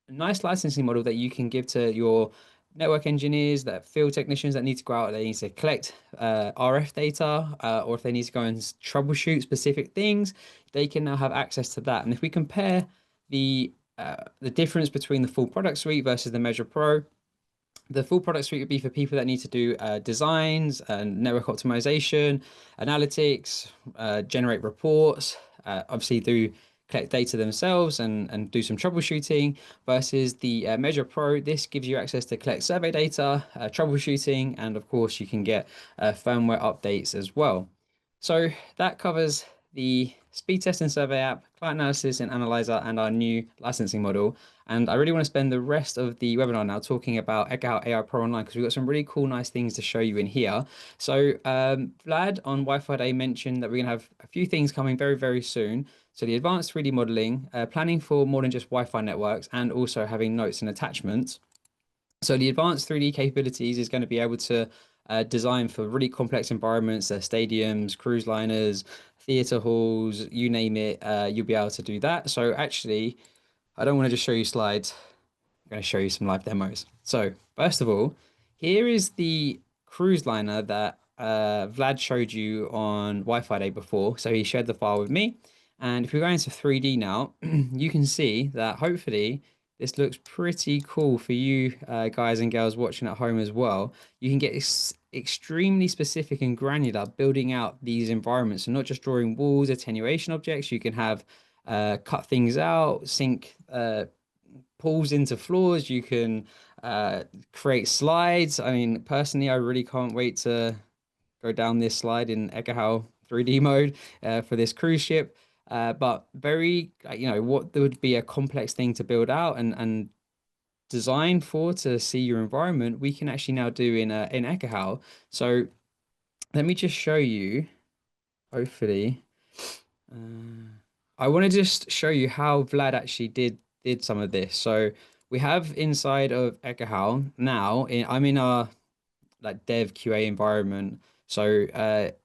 nice licensing model that you can give to your network engineers, that field technicians that need to go out, they need to collect RF data, or if they need to go and troubleshoot specific things, they can now have access to that. And if we compare the difference between the full product suite versus the Measure Pro, the full product suite would be for people that need to do designs and network optimization, analytics, generate reports, obviously do collect data themselves and do some troubleshooting versus the Measure Pro. This gives you access to collect survey data, troubleshooting, and of course you can get firmware updates as well. So that covers the speed test and survey app, client analysis and analyzer, and our new licensing model. And I really want to spend the rest of the webinar now talking about Ekahau AI Pro Online because we've got some really cool, nice things to show you in here. So Vlad on Wi-Fi Day mentioned that we're going to have a few things coming very, very soon. So the advanced 3D modeling, planning for more than just Wi-Fi networks, and also having notes and attachments. So the advanced 3D capabilities is going to be able to design for really complex environments, stadiums, cruise liners, theater halls, you name it, you'll be able to do that. So actually, I don't want to just show you slides. I'm going to show you some live demos. So first of all, here is the cruise liner that Vlad showed you on Wi-Fi Day before. So he shared the file with me. And if we go into 3D now, you can see that hopefully this looks pretty cool for you guys and girls watching at home as well. You can get extremely specific and granular building out these environments and not just drawing walls, attenuation objects. You can have cut things out, sync pulls into floors. You can create slides. I mean, personally, I really can't wait to go down this slide in Ekahau 3D mode for this cruise ship. But very, what would be a complex thing to build out and design for to see your environment, we can actually now do in Ekahau. So let me just show you, hopefully. I want to just show you how Vlad actually did some of this. So we have inside of Ekahau now, I'm in our like dev QA environment. So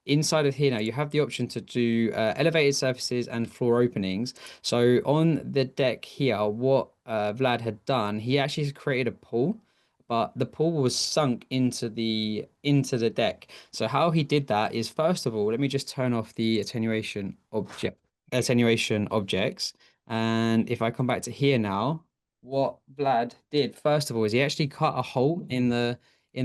inside of here now, you have the option to do elevated surfaces and floor openings. So on the deck here, what Vlad had done, he actually created a pool, but the pool was sunk into the deck. So how he did that is, first of all, let me just turn off the attenuation objects. And if I come back to here now, what Vlad did, first of all, is he actually cut a hole in the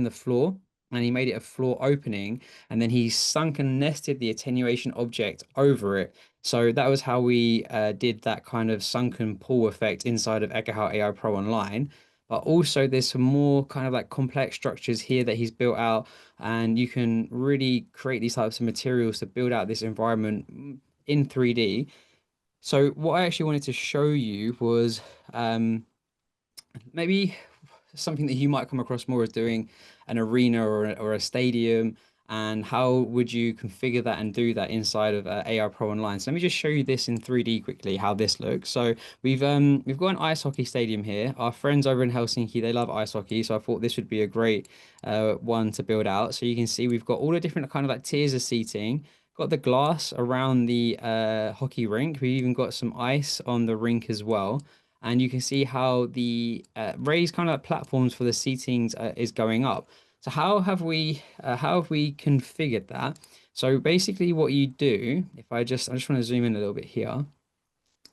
floor and he made it a floor opening, and then he sunk and nested the attenuation object over it. So that was how we did that kind of sunken pool effect inside of Ekahau AI Pro Online. But also there's some more kind of like complex structures here that he's built out, and you can really create these types of materials to build out this environment in 3D. So what I actually wanted to show you was maybe something that you might come across more as doing an arena or a stadium, and how would you configure that and do that inside of AI Pro Online. So let me just show you this in 3D quickly, how this looks. So we've got an ice hockey stadium here. Our friends over in Helsinki, they love ice hockey, so I thought this would be a great one to build out. So you can see we've got all the different kind of like tiers of seating. Got the glass around the hockey rink. We've even got some ice on the rink as well. And you can see how the raised kind of like platforms for the seatings is going up. So how have we configured that? So basically what you do, if I just want to zoom in a little bit here.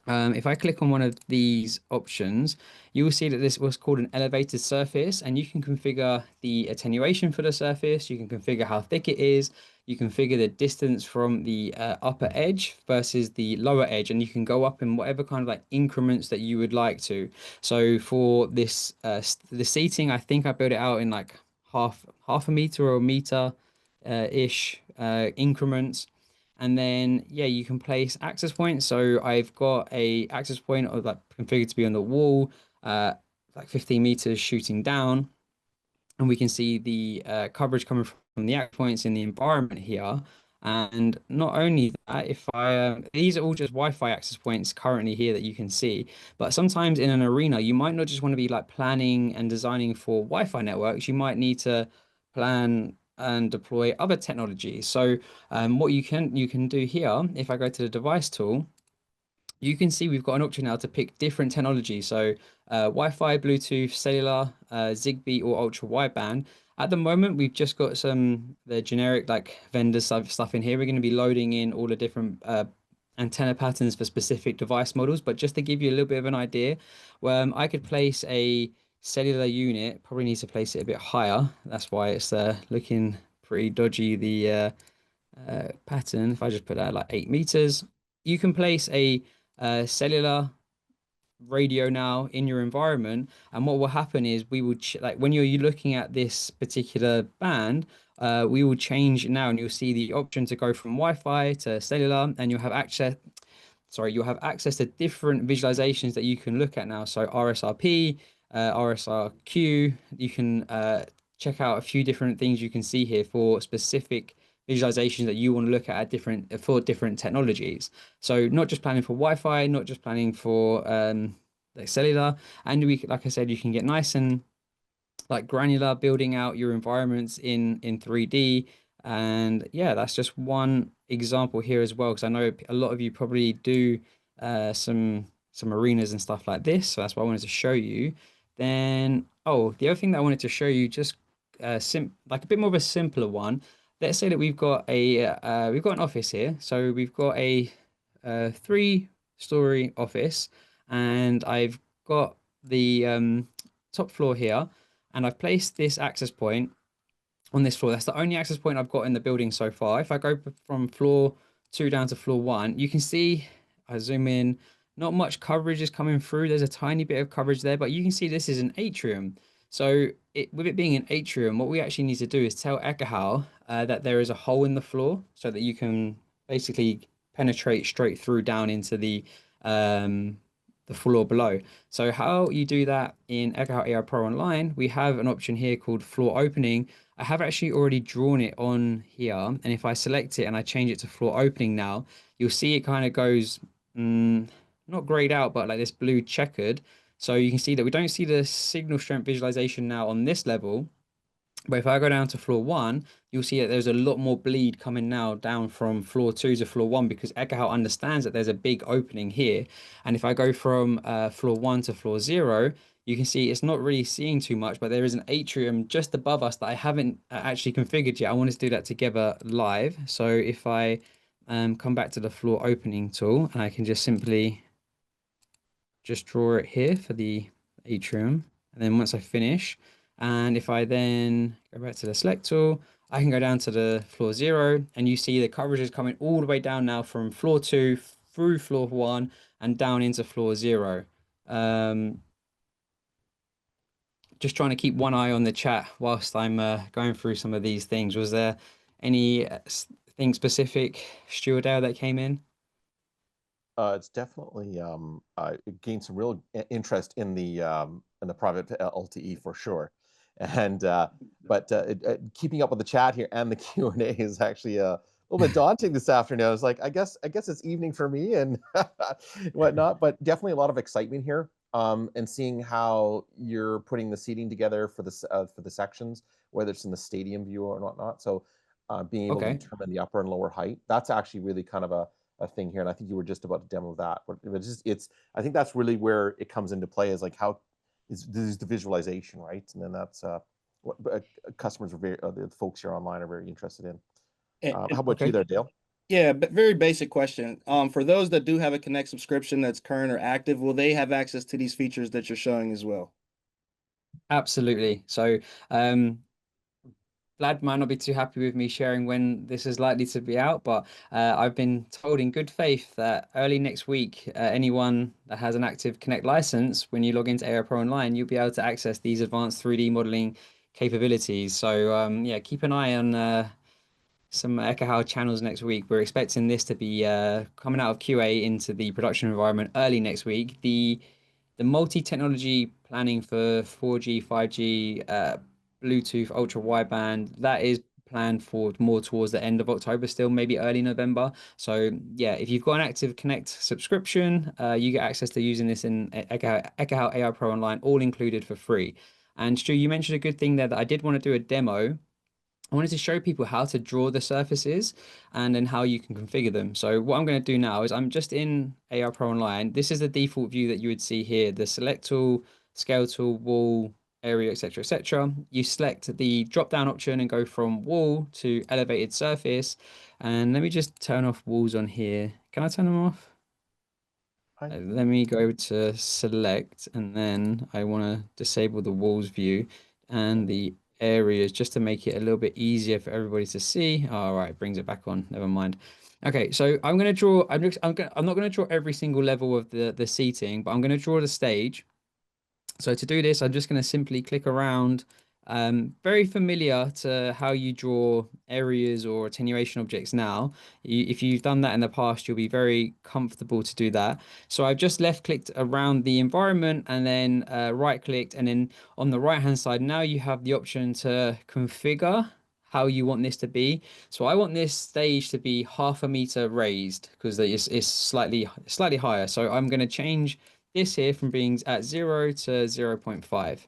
If I click on one of these options, you will see that this was called an elevated surface, and you can configure the attenuation for the surface. You can configure how thick it is. You configure the distance from the upper edge versus the lower edge, and you can go up in whatever kind of like increments that you would like to. So for this, the seating, I think I built it out in like half a meter or a meter ish increments. And then, yeah, you can place access points. So I've got a access point of like configured to be on the wall, like 15 meters shooting down. And we can see the coverage coming from the access points in the environment here. And not only that, if these are all just Wi-Fi access points currently here that you can see, but sometimes in an arena, you might not just want to be like planning and designing for Wi-Fi networks. You might need to plan and deploy other technologies. So what you can do here, if I go to the device tool, you can see we've got an option now to pick different technologies. So Wi-Fi, Bluetooth, cellular, Zigbee, or ultra wideband. At the moment, we've just got the generic like vendor stuff in here. We're going to be loading in all the different antenna patterns for specific device models. But just to give you a little bit of an idea, I could place a cellular unit. Probably needs to place it a bit higher. That's why it's looking pretty dodgy, the pattern. If I just put that at like 8 meters, you can place a cellular radio now in your environment, and what will happen is we will like when you're looking at this particular band, we will change now, and you'll see the option to go from Wi-Fi to cellular, and you'll have sorry, you'll have access to different visualizations that you can look at now. So RSRP, RSRQ, you can check out a few different things you can see here for specific visualizations that you want to look at different for different technologies. So not just planning for Wi-Fi, not just planning for like cellular, and like I said, you can get nice and like granular, building out your environments in 3D. And yeah, that's just one example here as well, because I know a lot of you probably do some arenas and stuff like this. So that's what I wanted to show you. Then, oh, the other thing that I wanted to show you, just sim like a bit more of a simpler one. Let's say that we've got an office here. So we've got a three-story office, and I've got the top floor here, and I've placed this access point on this floor. That's the only access point I've got in the building so far. If I go from floor 2 down to floor 1, you can see, I zoom in, not much coverage is coming through. There's a tiny bit of coverage there, but you can see this is an atrium. So with it being an atrium, what we actually need to do is tell Ekahau that there is a hole in the floor so that you can basically penetrate straight through down into the floor below. So how you do that in Ekahau AI Pro Online, we have an option here called floor opening. I have actually already drawn it on here. And if I select it and I change it to floor opening now, you'll see it kind of goes, not grayed out, but like this blue checkered. So you can see that we don't see the signal strength visualization now on this level. But if I go down to floor 1, you'll see that there's a lot more bleed coming now down from floor 2 to floor 1, because Ekahau understands that there's a big opening here. And if I go from floor 1 to floor 0, you can see it's not really seeing too much, but there is an atrium just above us that I haven't actually configured yet. I wanted to do that together live. So if I come back to the floor opening tool, and I can just simply just draw it here for the atrium. And then once I finish, and if I then go back to the select tool, I can go down to the floor 0, and you see the coverage is coming all the way down now from floor 2 through floor 1 and down into floor 0. Just trying to keep one eye on the chat whilst I'm going through some of these things. Was there any thing specific, Stuart Dale, that came in? It's definitely it gained some real interest in the private LTE for sure, and but keeping up with the chat here and the Q&A is actually a little bit daunting this afternoon. I was like, I guess it's evening for me and whatnot, but definitely a lot of excitement here, and seeing how you're putting the seating together for the sections, whether it's in the stadium view or whatnot. So being able to Okay. determine the upper and lower height, that's actually really kind of a thing here, and I think you were just about to demo that, but it's I think that's really where it comes into play, is like how is the visualization, right? And then that's what customers are very the folks here online are very interested in. How about you Okay. there, Dale? Yeah, but very basic question. For those that do have a Connect subscription that's current or active, will they have access to these features that you're showing as well? Absolutely. So, Vlad might not be too happy with me sharing when this is likely to be out, but I've been told in good faith that early next week, anyone that has an active Connect license, when you log into AI Pro Online, you'll be able to access these advanced 3D modeling capabilities. So, yeah, keep an eye on some Ekahau channels next week. We're expecting this to be coming out of QA into the production environment early next week. The multi-technology planning for 4G, 5G, Bluetooth, ultra wideband, that is planned for more towards the end of October, still maybe early November. So yeah, if you've got an active Connect subscription, you get access to using this in Ekahau AI Pro Online, all included for free. And Stu, you mentioned a good thing there that I did want to do a demo. I wanted to show people how to draw the surfaces and then how you can configure them. So what I'm going to do now is I'm just in AI Pro Online. This is the default view that you would see here, the select tool, scale tool, wall, area, etc., etc. You select the drop down option and go from wall to elevated surface. And let me just turn off walls on here. Can I turn them off? Hi. Let me go to select, and then I want to disable the walls view and the areas just to make it a little bit easier for everybody to see. All right, brings it back on. Never mind. Okay, so I'm going to draw. I'm not going to draw every single level of the seating, but I'm going to draw the stage. So to do this, I'm just going to simply click around Very familiar to how you draw areas or attenuation objects now. If you've done that in the past, you'll be very comfortable to do that. So I've just left clicked around the environment and then right clicked. And then on the right hand side, now you have the option to configure how you want this to be. So I want this stage to be 0.5 meter raised because it's slightly higher. So I'm going to change this here from being at 0 to 0.5.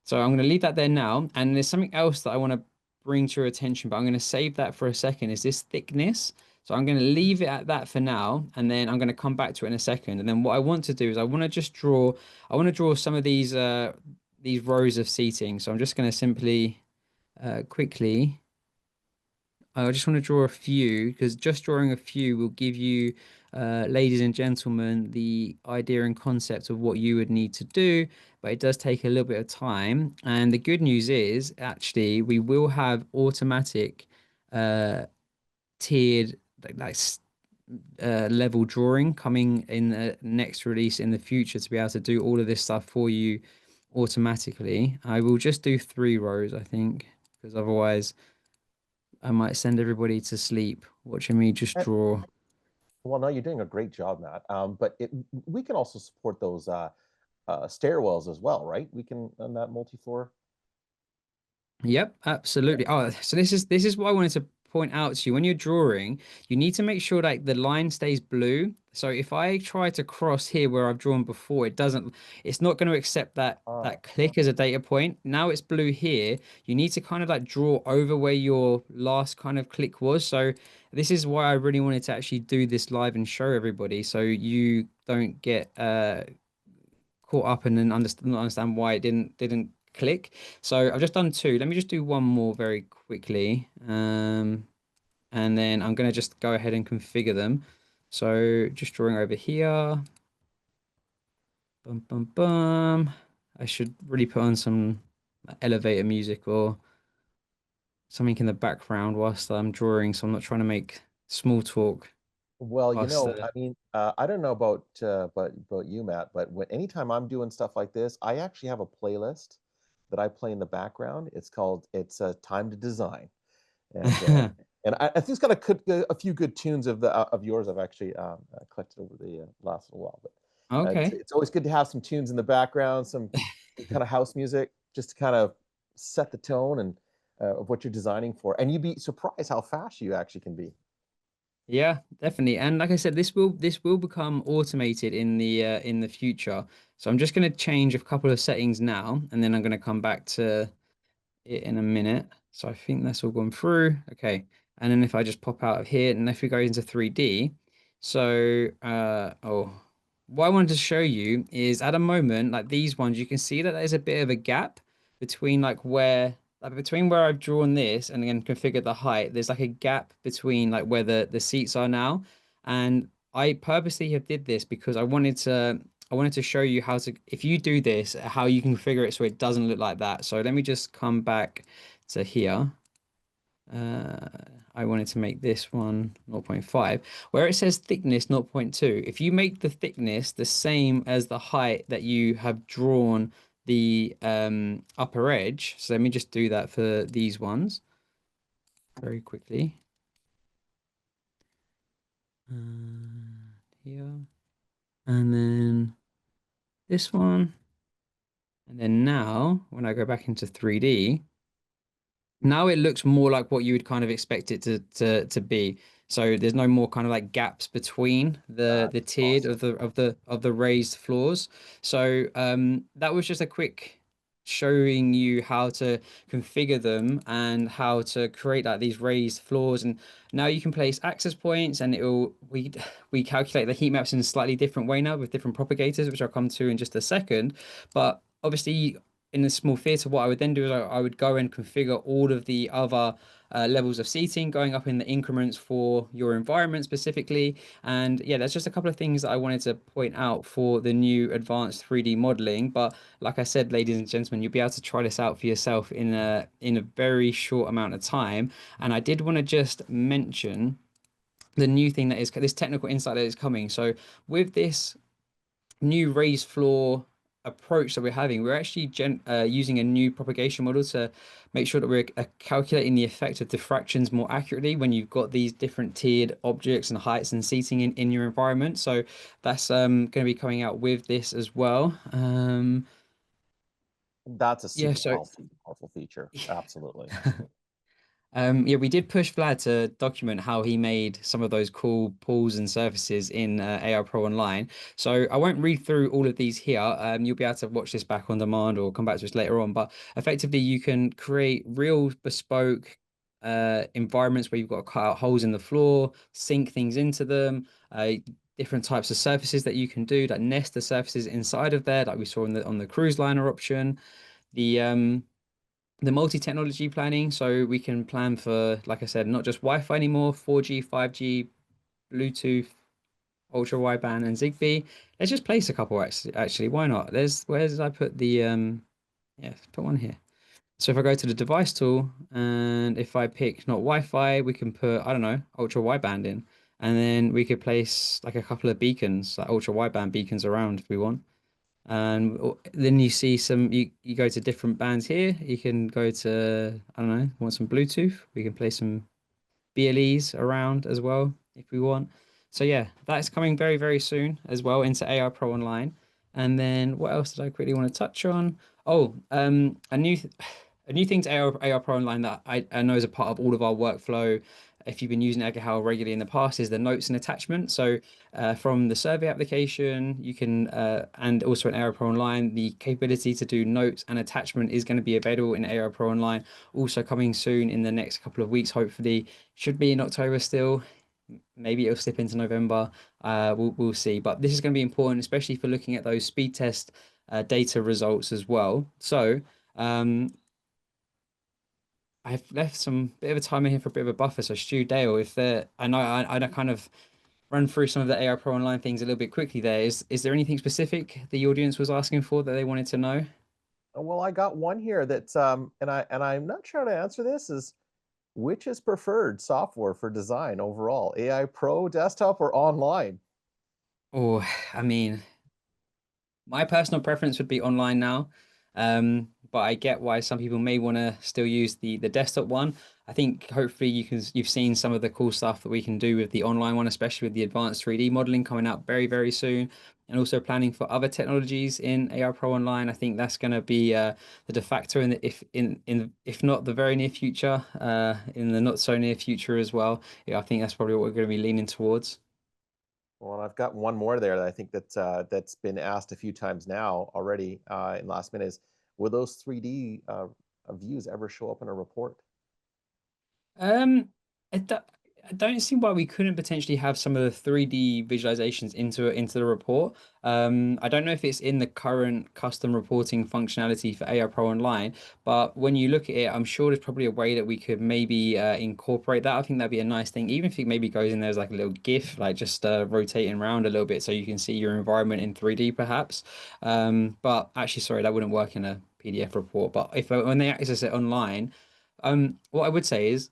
So I'm going to leave that there now. And there's something else that I want to bring to your attention, but I'm going to save that for a second, is this thickness. So I'm going to leave it at that for now, and then I'm going to come back to it in a second. And then what I want to do is I want to draw some of these rows of seating. So I'm just going to simply quickly I just want to draw a few because just drawing a few will give you, ladies and gentlemen, the idea and concept of what you would need to do. But it does take a little bit of time. And the good news is, actually, we will have automatic uh, tiered level drawing coming in the next release in the future to be able to do all of this stuff for you automatically. I will just do 3 rows, I think, because otherwise. I might send everybody to sleep watching me just And, draw. well, no, you're doing a great job, Matt. But we can also support those stairwells as well, right? We can on that multi-floor. Yep, absolutely. Oh, so this is what I wanted to point out to you. When you're drawing, you need to make sure that the line stays blue. So if I try to cross here where I've drawn before, it's not going to accept Oh, that click as a data point. Now it's blue here. You need to kind of like draw over where your last kind of click was. So this is why I really wanted to actually do this live and show everybody so you don't get caught up and then not understand why it didn't click. So I've just done 2. Let me just do one more very quickly. And then I'm gonna just go ahead and configure them. So just drawing over here. Bum bum bum. I should really put on some elevator music or something in the background whilst I'm drawing, so I'm not trying to make small talk well, whilst I mean, I don't know about you, Matt, but anytime I'm doing stuff like this, I actually have a playlist that I play in the background. It's Time to Design, and uh, I think it's got a few good tunes of yours I've actually collected over the last little while. But Okay. it's always good to have some tunes in the background, some kind of house music, just to kind of set the tone and of what you're designing for. And you'd be surprised how fast you actually can be. Yeah, definitely. And like I said, this will become automated in the future. So I'm just going to change a couple of settings now, and then I'm going to come back to it in a minute. So I think that's all gone through. Okay. And then if I just pop out of here, and if we go into 3D, so what I wanted to show you is at a moment like these ones, you can see that there's a bit of a gap between between where I've drawn this and then configured the height. There's like a gap between like where the seats are now. And I purposely have did this because I wanted to show you how to, if you do this, how you can configure it so it doesn't look like that. So let me just come back to here. Uh, I wanted to make this one zero point 0.5, where it says thickness 0.2. If you make the thickness the same as the height that you have drawn the upper edge, so let me just do that for these ones very quickly. Here, and then this one. And then now, when I go back into 3D, now it looks more like what you would kind of expect it to be. So there's no more kind of like gaps between the That's tiered awesome. of the raised floors. So that was just a quick showing you how to configure them and how to create like these raised floors. And now you can place access points, and we calculate the heat maps in a slightly different way now with different propagators, which I'll come to in just a second. But obviously in a small theater, what I would then do is I would go and configure all of the other levels of seating going up in the increments for your environment specifically. And yeah, there's just a couple of things that I wanted to point out for the new advanced 3D modeling. But like I said, ladies and gentlemen, you'll be able to try this out for yourself in a very short amount of time. And I did want to just mention the new thing this technical insight that is coming. So with this new raised floor approach that we're having, we're actually using a new propagation model to make sure that we're calculating the effect of diffractions more accurately when you've got these different tiered objects and heights and seating in your environment. So that's going to be coming out with this as well. That's a Yeah, super so powerful feature. Absolutely. Yeah, we did push Vlad to document how he made some of those cool pools and surfaces in AI Pro Online. So I won't read through all of these here. You'll be able to watch this back on demand or come back to us later on. But effectively, you can create real bespoke environments where you've got to cut out holes in the floor, sink things into them, different types of surfaces that you can do, like nest the surfaces inside of there, like we saw on the cruise liner option. The multi-technology planning, so we can plan for, like I said, not just Wi-Fi anymore, 4G, 5G, Bluetooth, ultra wideband, and Zigbee. Let's just place a couple actually. Why not? Where did I put the yeah, let's put one here. So if I go to the device tool and if I pick not Wi-Fi, we can put, I don't know, ultra wideband in. And then we could place like a couple of beacons, like ultra wideband beacons around if we want. And then you see you go to different bands here. You can go to, I don't know, want some Bluetooth? We can play some BLEs around as well if we want. So yeah, that's coming very, very soon as well into AI Pro Online. And then what else did I quickly want to touch on? Oh, a new thing to AR Pro Online that I know is a part of all of our workflow. If you've been using Ekahau regularly in the past, is the notes and attachments. So from the survey application, you can and also in AR Pro Online, the capability to do notes and attachment is going to be available in AR Pro Online. Also coming soon in the next couple of weeks, hopefully. Should be in October still. Maybe it'll slip into November. We'll see. But this is going to be important, especially for looking at those speed test data results as well. So um, I've left some bit of a time in here for a bit of a buffer. So Stu Dale, if there, I know I kind of run through some of the AR Pro Online things a little bit quickly there. Is there anything specific the audience was asking for that they wanted to know? Well, I got one here that and I'm not sure how to answer this is which is preferred software for design overall, AI Pro, desktop, or online? Oh, I mean, my personal preference would be online now, but I get why some people may want to still use the desktop one. I think hopefully you've seen some of the cool stuff that we can do with the online one, especially with the advanced 3D modeling coming out very, very soon, and also planning for other technologies in AR Pro Online. I think that's going to be the de facto in the, if not the very near future, in the not so near future as well. Yeah, I think that's probably what we're going to be leaning towards. Well, I've got one more there that I think that's been asked a few times now already in last minute is, will those 3D views ever show up in a report? Um, I don't, I don't see why we couldn't potentially have some of the 3D visualizations into the report. I don't know if it's in the current custom reporting functionality for AI Pro Online, but when you look at it, I'm sure there's probably a way that we could maybe incorporate that. I think that'd be a nice thing, even if it maybe goes in there as like a little GIF, like just rotating around a little bit so you can see your environment in 3D perhaps. But actually, sorry, that wouldn't work in a PDF report. But if when they access it online, what I would say is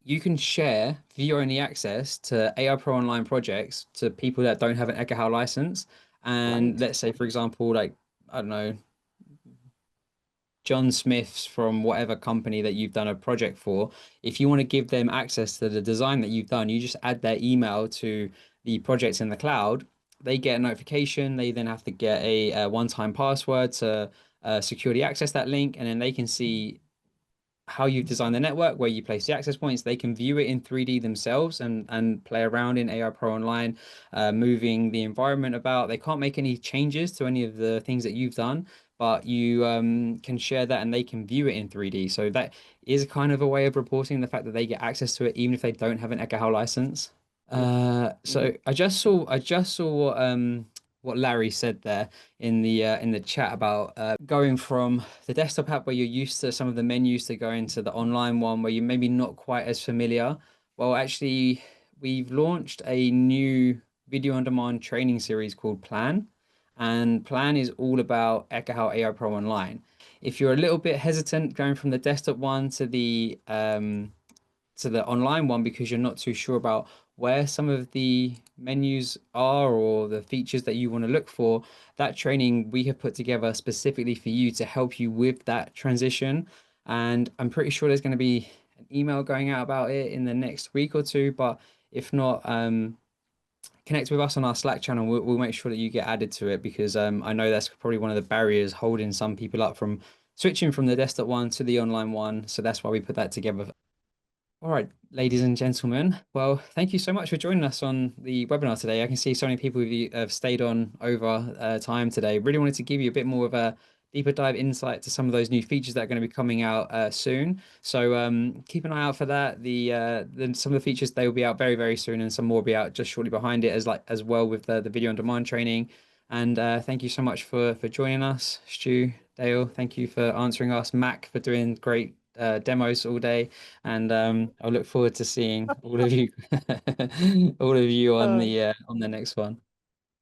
you can share view-only access to AI Pro Online projects to people that don't have an Ekahau license. And Right. let's say, for example, like, I don't know, John Smith's from whatever company that you've done a project for, if you want to give them access to the design that you've done, you just add their email to the projects in the cloud. They get a notification. They then have to get a one-time password to securely access that link, and then they can see how you've designed the network, where you place the access points. They can view it in 3D themselves and play around in AI Pro Online, moving the environment about. They can't make any changes to any of the things that you've done, but you can share that and they can view it in 3D. So that is kind of a way of reporting the fact that they get access to it, even if they don't have an Ekahau license. So I just saw what Larry said there in the chat about going from the desktop app where you're used to some of the menus to go into the online one where you're maybe not quite as familiar. Well, actually, we've launched a new video on demand training series called Plan, and Plan is all about Ekahau AI Pro Online. If you're a little bit hesitant going from the desktop one to the to the online one because you're not too sure about where some of the menus are or the features that you want to look for, that training we have put together specifically for you to help you with that transition. And I'm pretty sure there's going to be an email going out about it in the next week or two, but if not, connect with us on our Slack channel. We'll make sure that you get added to it because I know that's probably one of the barriers holding some people up from switching from the desktop one to the online one. So that's why we put that together. All right, ladies and gentlemen. Well, thank you so much for joining us on the webinar today. I can see so many people have stayed on over time today. Really wanted to give you a bit more of a deeper dive insight to some of those new features that are going to be coming out soon. So keep an eye out for that. Some of the features they will be out very, very soon, and some more will be out just shortly behind it as well with the video on demand training. And thank you so much for joining us, Stu, Dale. Thank you for answering us, Mac for doing great demos all day. And I look forward to seeing all of you, all of you Uh, on the next one.